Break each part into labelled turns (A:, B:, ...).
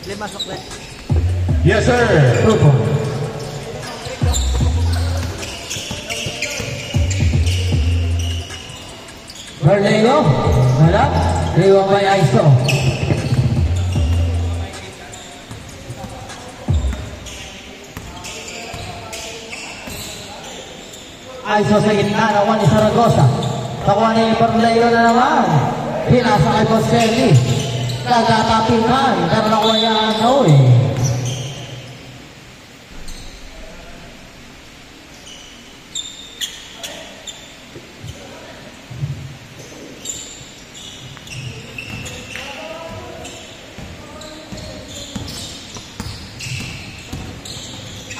A: Lima sukle.
B: Yes, sir.
C: Tupo. Berleo, wala. Rewa by Aiso. Aiso sa gitna, nakuha ni Saragosa. Nakuha ni Berleo na naman. Pinasa kay Boselli. Kagatapingan, pero nakuha niya ano eh.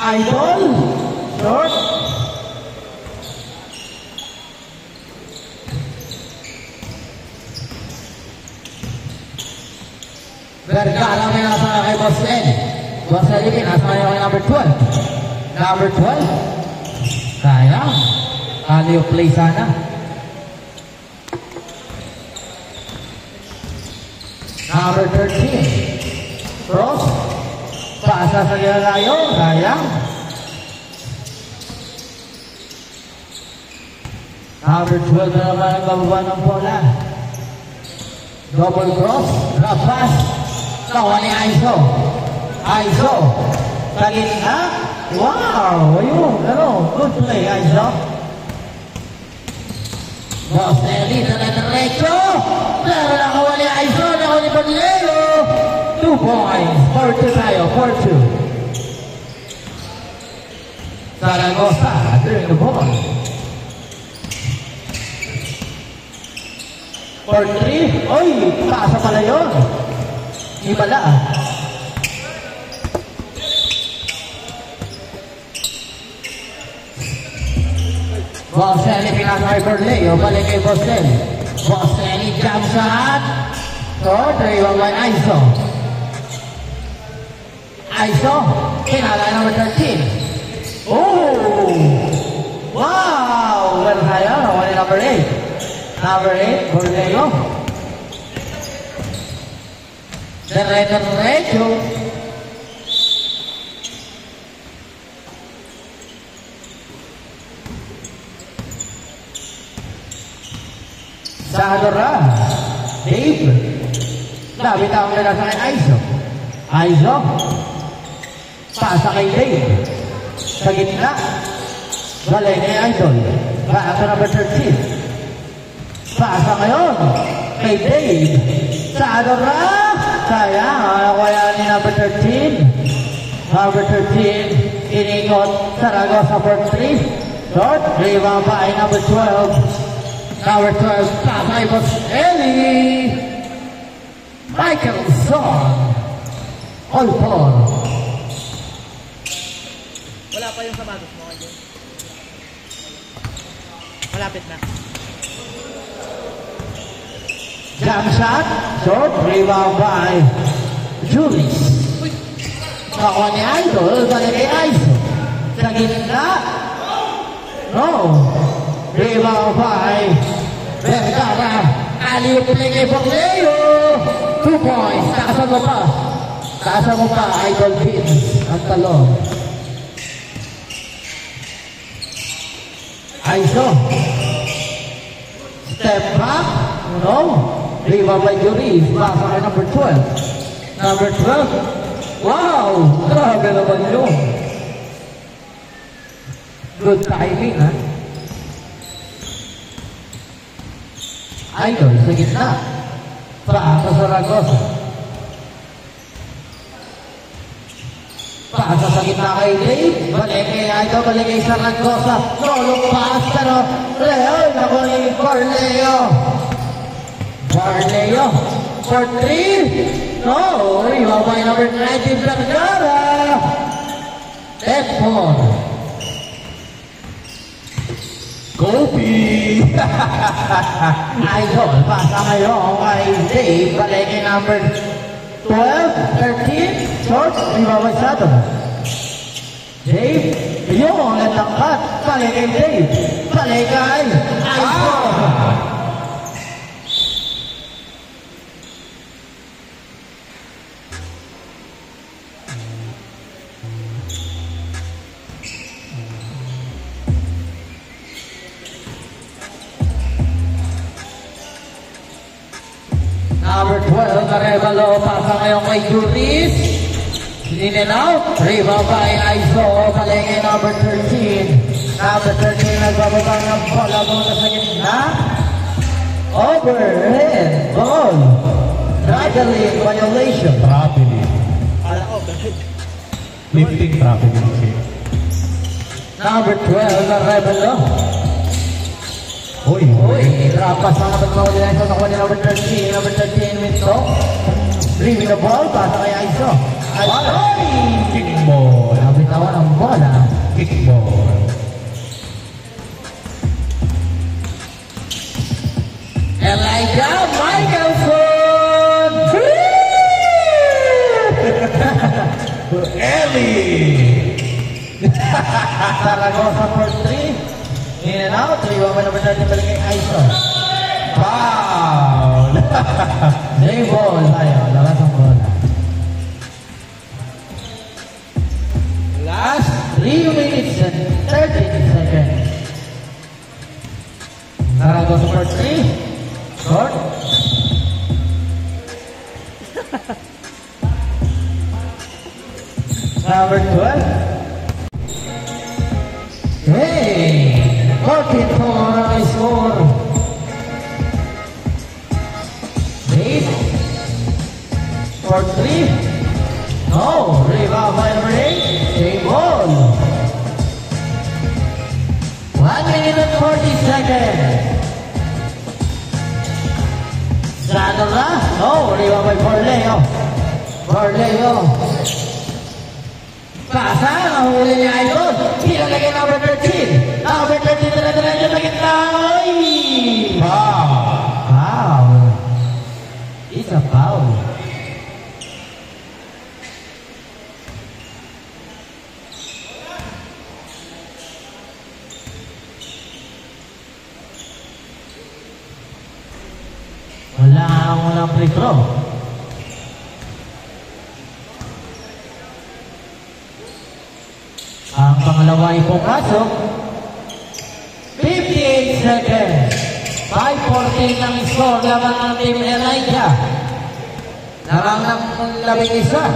C: Idol, short. Vergara may nasa kay Boss N. Boss N, nasa kay number 12. Number 12. Kaya. Kaliyo play sana. Number 13. Cross. Pasa sa Galayo. Kaya. Number 12 na naman ang bababa ng bola. Double cross. Drop pass. Nakuha ni Aiso. Aiso. Sa gitna. Wow! Ayun. Ano? Good play, Aiso. Boss Nelly. Diretso. Pero nakuha ni Aiso. Nakuha ni Bonleo. 2 points. 4-2 tayo. 4-2. Zaragoza. During the ball. 4-3. Oy! Pasa pala yun. Ibala. Boselli pinasa kay Berleo. Balik kay Boselli. Boselli jump shot. So, 3-1 by Aiso. Aiso. Pinala number 13. Oh! Wow! Well, tayo. Nawala number 8. Number 8. Berleo. Diretso. Sadora. Dave. Nabitaw nila sa kay Aiso. Aiso. Pasa kay Dave. Sa gitna. Balay kay Idol. Pasa number 13. Pasa ngayon. Kay Dave. Sadora. Sayang, kaya ni number 13. Number 13, inikot Zaragoza for 3. Short, rebound by number 12. Number 12, Pasay Boselli. Michael Son. All four.
A: Wala pa yung sapatos mo ngayon. Malapit na.
C: Jump shot, short, rebound by Julius. Nakuha ni Idol, balik kay Aiso. Sa gitna. No. Rebound by Vergara. Alley-oop play kay Borleo. 2 points. Taasan mo pa. Taasan mo pa, Idol Pins. Ang talon. Aiso. Step back. No. Rebound by Juris. Pasa kay number 12. Number 12. Wow! Grabe naman yun. Good timing, ha? Idol, sa gitna. Pasa sa Zaragoza. Pasa sa gitna kay Dave. Balik kay Idol, balik kay Zaragoza. Rolong pass, pero Leo, naku ni Borleo. Borleo for 3. No, rebound by number 19, Vergara. 10-4.
B: Kobe!
C: Idol, pasa ngayon kay Dave. Balik kay number 12, 13. Short, rebound by Sato. Dave, yun, natangkat. Balik kay Dave. Balik kay Idol. Number 12, Arevalo, pasa ngayon kay Juris. In and out, rebound by Aizo, palengke number 13. Number 13, nagbababa ng bola muna sa gitna. Overhead ball. Traveling violation.
B: Traveling.
A: Kala ko, ganun.
B: Lifting traveling siya.
C: Number 12, Arevalo.
B: Uy,
C: Rapas ang napagmawali na ito sa kuha ni number 13. Number 13, Minto. Bring the ball, pasa kay Aizo. Ay!
B: kick ball.
C: Nabitawan ang bola.
B: Kick ball.
C: Elijah Michelson!
B: Ellie!
C: Zaragoza for 3. In and out. 3-1 number 13 balik kay Aizo.
B: Foul!
C: Day ball tayo. Lakas ang bola. Last 3 minutes and 13 seconds. Zaragoza for 3. Short. Number 12. Hey! 14 for a score. 8 for 3. No. Rebound by number 8. Same ball. 1 minute and 40 seconds. Sadala. No. Rebound by Borleo. Borleo. Pasa, nahuli niya ito. Pinalagay number 13. Number 13, tala-tala na gitna.
B: Foul!
C: Foul. It's a foul. Walang free throw. Ang pangalawa ay pumasok. 58 seconds. 5-14 ng score. Lamang ng team Elijah. Lamang ng 11.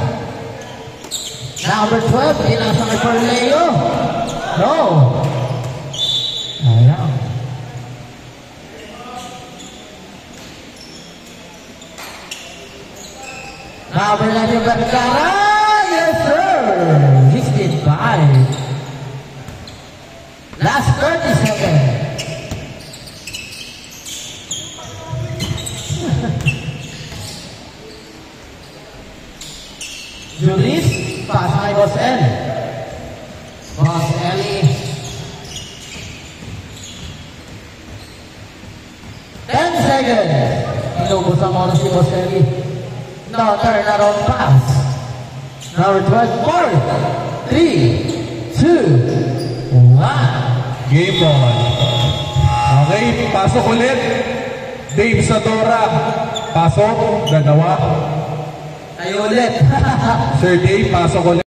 C: Number 12. Ilang sa Leo. No. Ayan. Number 11 Vergara. Yes sir. 65. Last 30 seconds. Juris, pass kay Boss L. Boss Ellie. 10 seconds. Inubos ang oras si Boss Ellie. No turnaround pass. Number 12, 4, 3, 2, 1.
B: Game ball. Okay, pasok ulit. Dave Sadora. Pasok, dalawa.
C: Tayo ulit.
B: Sir Dave, pasok ulit.